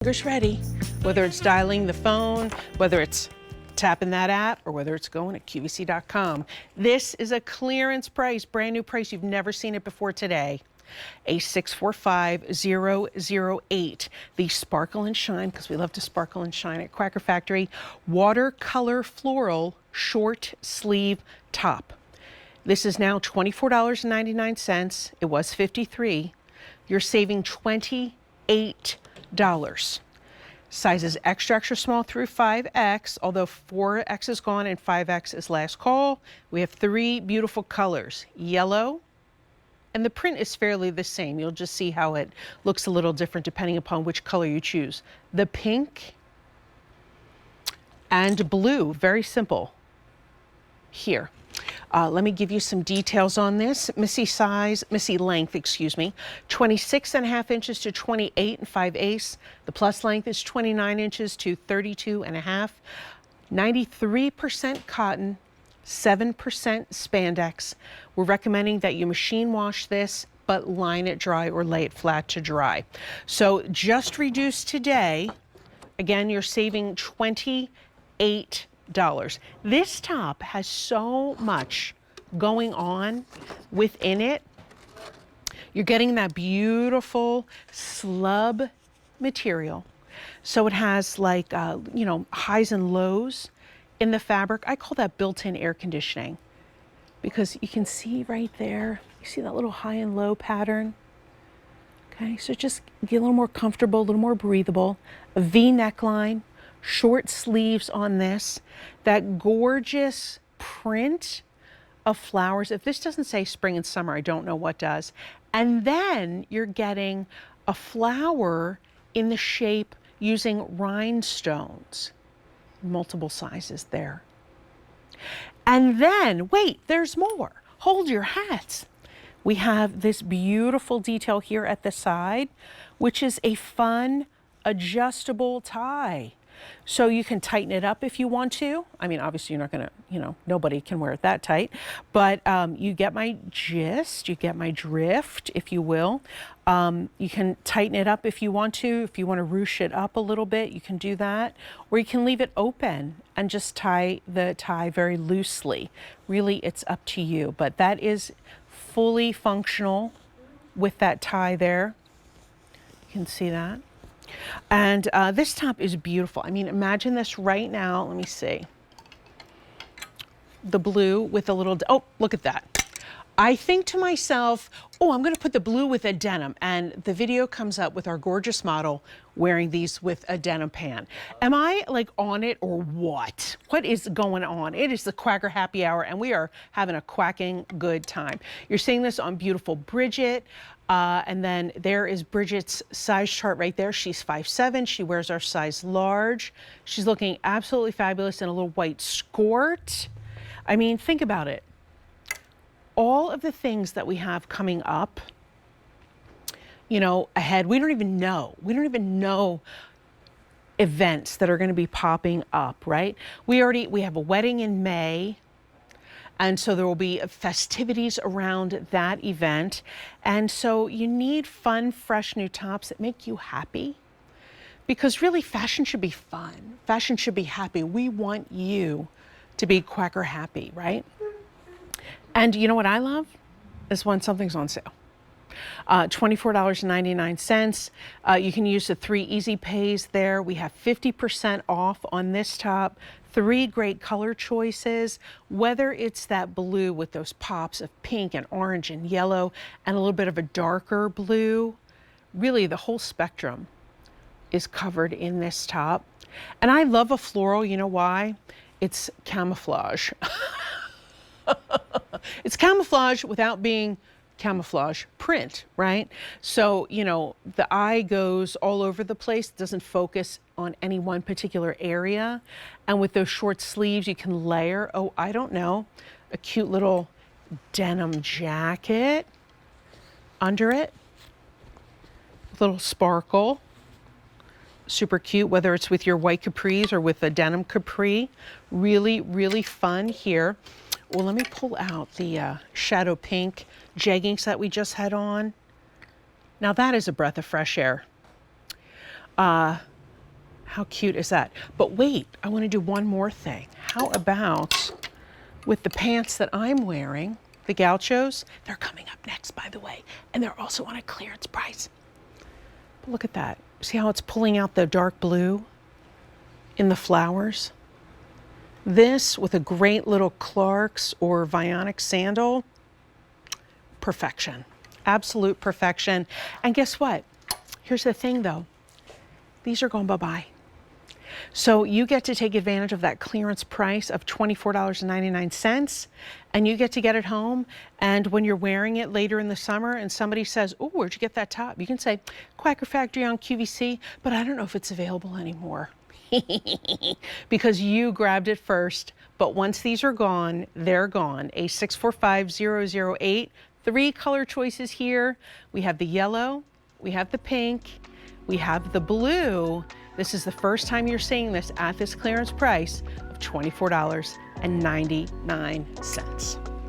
Fingers ready, whether it's dialing the phone, whether it's tapping that app, or whether it's going to QVC.com. This is a clearance price, brand new price. You've never seen it before today. A 645008, the Sparkle and Shine, because we love to sparkle and shine at Quacker Factory, Watercolor Floral short sleeve top. This is now $24.99. It was $53. You're saving $28. Sizes extra, extra small through 5X, although 4X is gone and 5X is last call. We have 3 beautiful colors, yellow, and the print is fairly the same. You'll just see how it looks a little different depending upon which color you choose. The pink and blue, very simple here. Let me give you some details on this. Missy length, 26.5 inches to 28 5/8. The plus length is 29 inches to 32.5. 93% cotton, 7% spandex. We're recommending that you machine wash this, but line it dry or lay it flat to dry. So just reduced today, again, you're saving $28. This top has so much going on within it. You're getting that beautiful slub material. So it has like, highs and lows in the fabric. I call that built-in air conditioning because you can see right there, you see that little high and low pattern. Okay, so just get a little more comfortable, a little more breathable. A V neckline. Short sleeves on this, that gorgeous print of flowers. If this doesn't say spring and summer, I don't know what does. And then you're getting a flower in the shape using rhinestones, multiple sizes there. And then, wait, there's more. Hold your hats. We have this beautiful detail here at the side, which is a fun adjustable tie. So you can tighten it up if you want to. I mean, obviously you're not gonna, nobody can wear it that tight, but you get my gist, you get my drift, if you will. You can tighten it up if you want to. If you want to ruche it up a little bit, you can do that. Or you can leave it open and just tie the tie very loosely. Really, it's up to you, but that is fully functional with that tie there. You can see that. And this top is beautiful. I mean, imagine this right now. Let me see. The blue with a little, oh, look at that. I think to myself, oh, I'm going to put the blue with a denim. And the video comes up with our gorgeous model wearing these with a denim pant. Am I like on it or what? What is going on? It is the Quacker Happy Hour and we are having a quacking good time. You're seeing this on beautiful Bridget. And then there is Bridget's size chart right there. She's 5'7". She wears our size large. She's looking absolutely fabulous in a little white skirt. I mean, think about it. All of the things that we have coming up, ahead, we don't even know. We don't even know events that are going to be popping up, right? We have a wedding in May. And so there will be festivities around that event. And so you need fun, fresh new tops that make you happy. Because really, fashion should be fun. Fashion should be happy. We want you to be Quacker happy, right? And you know what I love? Is when something's on sale. $24.99. You can use the 3 easy pays there. We have 50% off on this top. 3 great color choices, whether it's that blue with those pops of pink and orange and yellow and a little bit of a darker blue. Really, the whole spectrum is covered in this top. And I love a floral. You know why? It's camouflage. It's camouflage without being camouflage print, right? So, the eye goes all over the place, doesn't focus on any one particular area. And with those short sleeves, you can layer, oh, I don't know, a cute little denim jacket under it. Little sparkle. Super cute, whether it's with your white capris or with a denim capri. Really, really fun here. Well, let me pull out the shadow pink jeggings that we just had on. Now that is a breath of fresh air. How cute is that? But wait, I want to do one more thing. How about with the pants that I'm wearing, the gauchos? They're coming up next, by the way, and they're also on a clearance price. But look at that. See how it's pulling out the dark blue in the flowers? This with a great little Clark's or Vionic sandal, perfection, absolute perfection. And guess what? Here's the thing though, these are going bye-bye. So you get to take advantage of that clearance price of $24.99, and you get to get it home. And when you're wearing it later in the summer and somebody says, oh, where'd you get that top? You can say, Quacker Factory on QVC, but I don't know if it's available anymore. Because you grabbed it first. But once these are gone, they're gone. A645008, 3 color choices here. We have the yellow, we have the pink, we have the blue. This is the first time you're seeing this at this clearance price of $24.99.